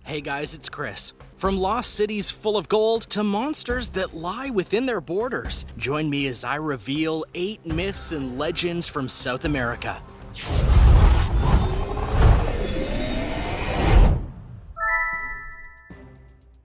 Hey guys, it's Chris. From lost cities full of gold to monsters that lie within their borders, join me as I reveal 8 myths and legends from South America.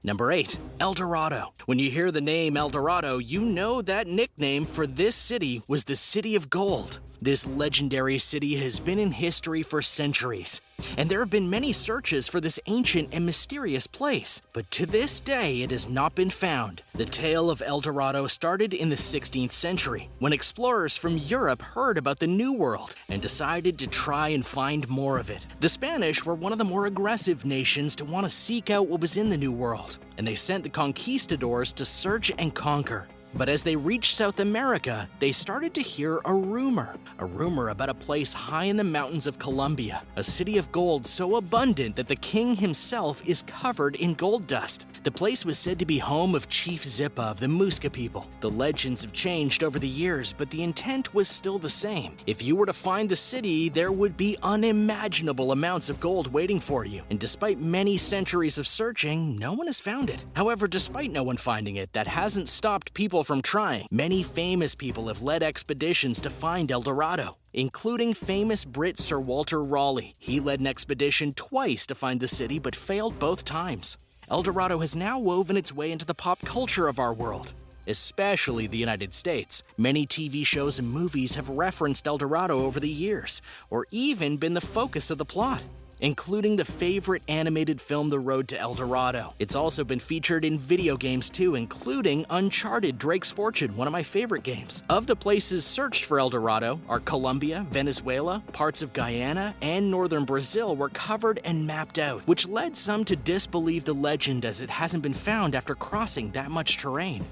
Number 8. El Dorado. When you hear the name El Dorado, you know that nickname for this city was the City of Gold. This legendary city has been in history for centuries, and there have been many searches for this ancient and mysterious place, but to this day it has not been found. The tale of El Dorado started in the 16th century, when explorers from Europe heard about the New World and decided to try and find more of it. The Spanish were one of the more aggressive nations to want to seek out what was in the New World, and they sent the conquistadors to search and conquer. But as they reached South America, they started to hear a rumor about a place high in the mountains of Colombia, a city of gold so abundant that the king himself is covered in gold dust. The place was said to be home of Chief Zippa of the Muisca people. The legends have changed over the years, but the intent was still the same. If you were to find the city, there would be unimaginable amounts of gold waiting for you. And despite many centuries of searching, no one has found it. However, despite no one finding it, that hasn't stopped people from trying. Many famous people have led expeditions to find El Dorado, including famous Brit Sir Walter Raleigh. He led an expedition twice to find the city but failed both times. El Dorado has now woven its way into the pop culture of our world, especially the United States. Many TV shows and movies have referenced El Dorado over the years, or even been the focus of the plot, including the favorite animated film The Road to El Dorado. It's also been featured in video games too, including Uncharted: Drake's Fortune, one of my favorite games. Of the places searched for El Dorado are Colombia, Venezuela, parts of Guyana, and northern Brazil were covered and mapped out, which led some to disbelieve the legend as it hasn't been found after crossing that much terrain.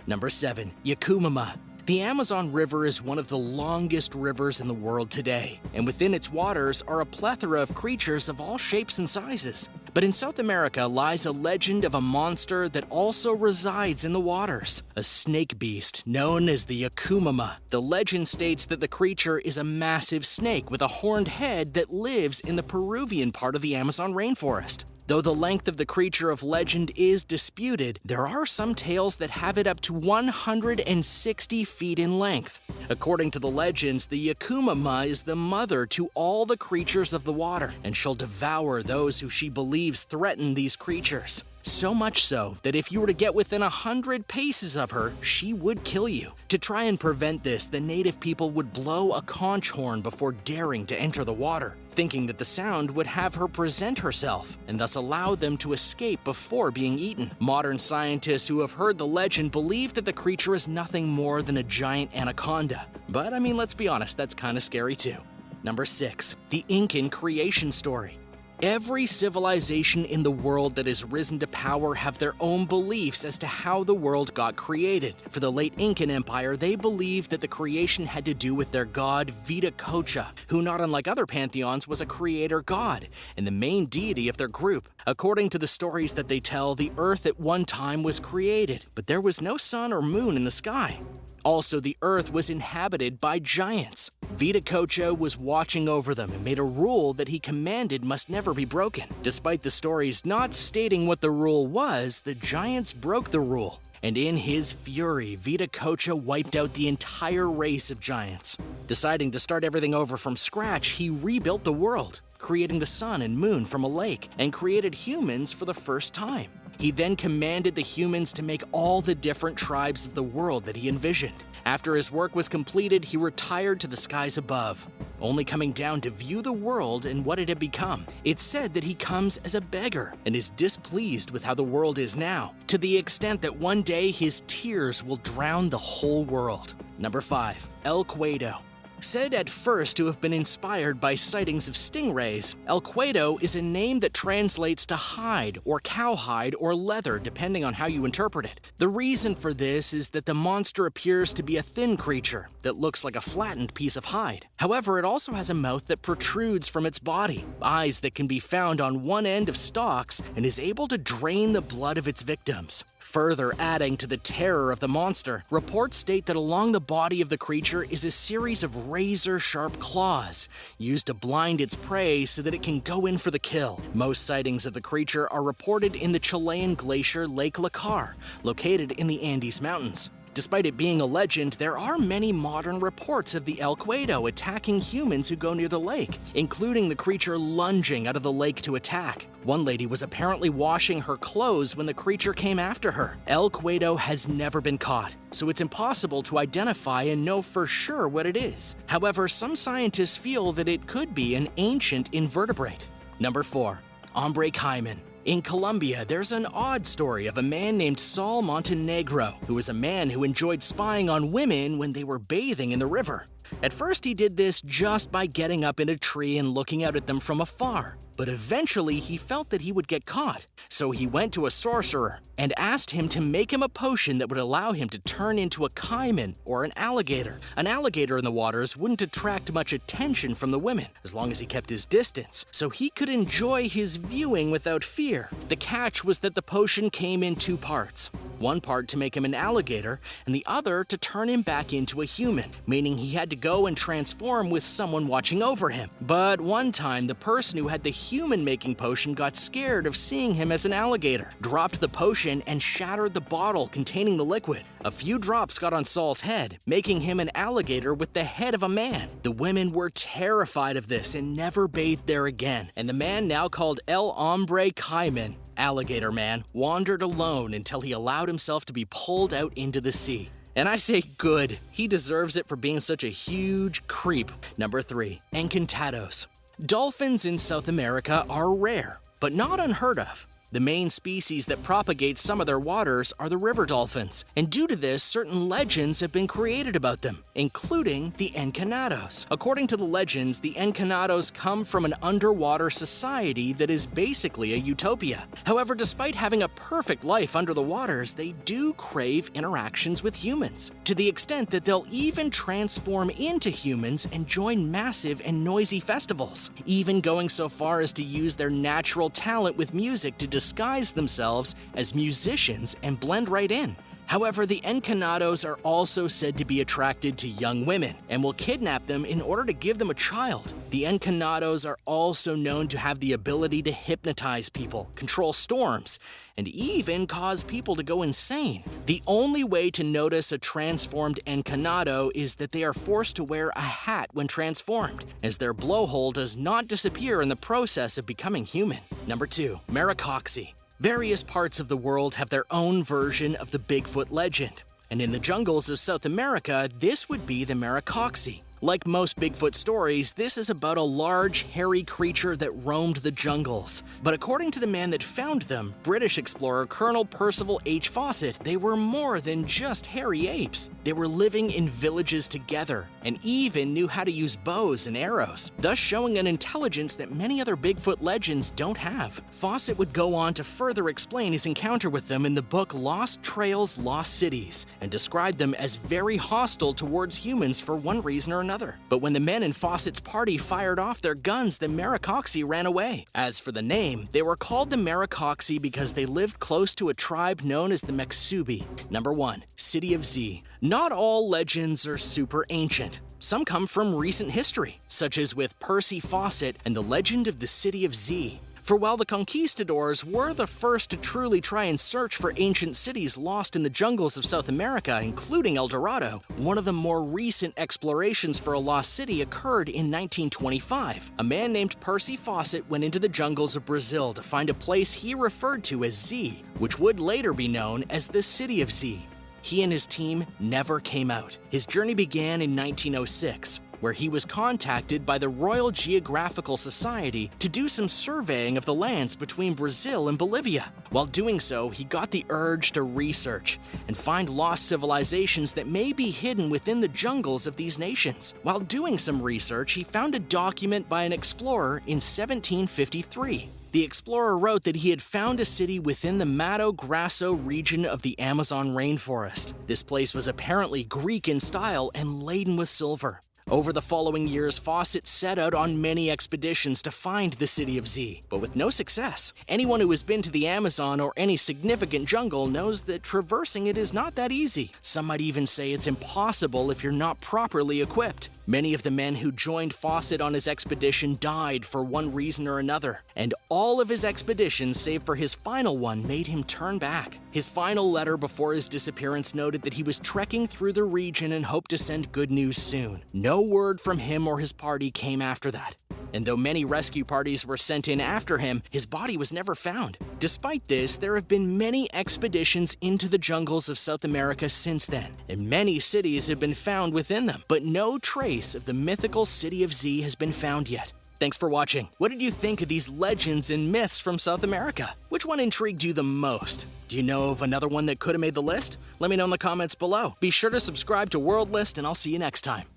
Number 7. Yacuma. The Amazon River is one of the longest rivers in the world today, and within its waters are a plethora of creatures of all shapes and sizes. But in South America lies a legend of a monster that also resides in the waters, a snake beast known as the Yacuma. The legend states that the creature is a massive snake with a horned head that lives in the Peruvian part of the Amazon rainforest. Though the length of the creature of legend is disputed, there are some tales that have it up to 160 feet in length. According to the legends, the Yacuma is the mother to all the creatures of the water, and she'll devour those who she believes threaten these creatures. So much so that if you were to get within 100 paces of her, she would kill you. To try and prevent this, the native people would blow a conch horn before daring to enter the water, thinking that the sound would have her present herself and thus allow them to escape before being eaten. Modern scientists who have heard the legend believe that the creature is nothing more than a giant anaconda. But let's be honest, that's kind of scary too. Number 6. The Incan creation story. Every civilization in the world that has risen to power have their own beliefs as to how the world got created. For the late Incan Empire, they believed that the creation had to do with their god Viracocha, who, not unlike other pantheons, was a creator god and the main deity of their group. According to the stories that they tell, the earth at one time was created, but there was no sun or moon in the sky. Also, the earth was inhabited by giants. Viracocha was watching over them and made a rule that he commanded must never be broken. Despite the stories not stating what the rule was, the giants broke the rule. And in his fury, Viracocha wiped out the entire race of giants. Deciding to start everything over from scratch, he rebuilt the world, creating the sun and moon from a lake, and created humans for the first time. He then commanded the humans to make all the different tribes of the world that he envisioned. After his work was completed, he retired to the skies above, only coming down to view the world and what it had become. It's said that he comes as a beggar and is displeased with how the world is now, to the extent that one day his tears will drown the whole world. Number 5. El Cueto. Said at first to have been inspired by sightings of stingrays, El Cueto is a name that translates to hide or cowhide or leather depending on how you interpret it. The reason for this is that the monster appears to be a thin creature that looks like a flattened piece of hide. However, it also has a mouth that protrudes from its body, eyes that can be found on one end of stalks, and is able to drain the blood of its victims. Further adding to the terror of the monster, reports state that along the body of the creature is a series of razor-sharp claws, used to blind its prey so that it can go in for the kill. Most sightings of the creature are reported in the Chilean glacier Lake Lacar, located in the Andes Mountains. Despite it being a legend, there are many modern reports of the El Cueto attacking humans who go near the lake, including the creature lunging out of the lake to attack. One lady was apparently washing her clothes when the creature came after her. El Cueto has never been caught, so it's impossible to identify and know for sure what it is. However, some scientists feel that it could be an ancient invertebrate. Number 4. Hombre Caiman. In Colombia, there's an odd story of a man named Saul Montenegro, who was a man who enjoyed spying on women when they were bathing in the river. At first, he did this just by getting up in a tree and looking out at them from afar. But eventually, he felt that he would get caught, so he went to a sorcerer and asked him to make him a potion that would allow him to turn into a caiman or an alligator. An alligator in the waters wouldn't attract much attention from the women, as long as he kept his distance, so he could enjoy his viewing without fear. The catch was that the potion came in 2 parts. One part to make him an alligator, and the other to turn him back into a human, meaning he had to go and transform with someone watching over him. But one time, the person who had the human-making potion got scared of seeing him as an alligator, dropped the potion, and shattered the bottle containing the liquid. A few drops got on Saul's head, making him an alligator with the head of a man. The women were terrified of this and never bathed there again, and the man, now called El Hombre Caiman, Alligator Man, wandered alone until he allowed himself to be pulled out into the sea. And I say good, he deserves it for being such a huge creep. Number 3. Encantados. Dolphins in South America are rare, but not unheard of. The main species that propagate some of their waters are the river dolphins, and due to this, certain legends have been created about them, including the Encanados. According to the legends, the Encanados come from an underwater society that is basically a utopia. However, despite having a perfect life under the waters, they do crave interactions with humans, to the extent that they'll even transform into humans and join massive and noisy festivals, even going so far as to use their natural talent with music to disguise themselves as musicians and blend right in. However, the Encanados are also said to be attracted to young women and will kidnap them in order to give them a child. The Encanados are also known to have the ability to hypnotize people, control storms, and even cause people to go insane. The only way to notice a transformed Encanado is that they are forced to wear a hat when transformed, as their blowhole does not disappear in the process of becoming human. Number 2. Maricoxi. Various parts of the world have their own version of the Bigfoot legend, and in the jungles of South America, this would be the Maricoxi. Like most Bigfoot stories, this is about a large, hairy creature that roamed the jungles. But according to the man that found them, British explorer Colonel Percival H. Fawcett, they were more than just hairy apes. They were living in villages together and even knew how to use bows and arrows, thus showing an intelligence that many other Bigfoot legends don't have. Fawcett would go on to further explain his encounter with them in the book Lost Trails, Lost Cities, and describe them as very hostile towards humans for one reason or another. But when the men in Fawcett's party fired off their guns, the Maricoxi ran away. As for the name, they were called the Maricoxi because they lived close to a tribe known as the Mexubi. Number 1. City of Z. Not all legends are super ancient. Some come from recent history, such as with Percy Fawcett and the legend of the City of Z. For while the conquistadors were the first to truly try and search for ancient cities lost in the jungles of South America, including El Dorado, one of the more recent explorations for a lost city occurred in 1925. A man named Percy Fawcett went into the jungles of Brazil to find a place he referred to as Z, which would later be known as the City of Z. He and his team never came out. His journey began in 1906. Where he was contacted by the Royal Geographical Society to do some surveying of the lands between Brazil and Bolivia. While doing so, he got the urge to research and find lost civilizations that may be hidden within the jungles of these nations. While doing some research, he found a document by an explorer in 1753. The explorer wrote that he had found a city within the Mato Grosso region of the Amazon rainforest. This place was apparently Greek in style and laden with silver. Over the following years, Fawcett set out on many expeditions to find the City of Z, but with no success. Anyone who has been to the Amazon or any significant jungle knows that traversing it is not that easy. Some might even say it's impossible if you're not properly equipped. Many of the men who joined Fawcett on his expedition died for one reason or another, and all of his expeditions, save for his final one, made him turn back. His final letter before his disappearance noted that he was trekking through the region and hoped to send good news soon. No word from him or his party came after that. And though many rescue parties were sent in after him, his body was never found. Despite this, there have been many expeditions into the jungles of South America since then, and many cities have been found within them, but no trace of the mythical city of Z has been found yet. Thanks for watching. What did you think of these legends and myths from South America? Which one intrigued you the most? Do you know of another one that could have made the list? Let me know in the comments below. Be sure to subscribe to World List, and I'll see you next time.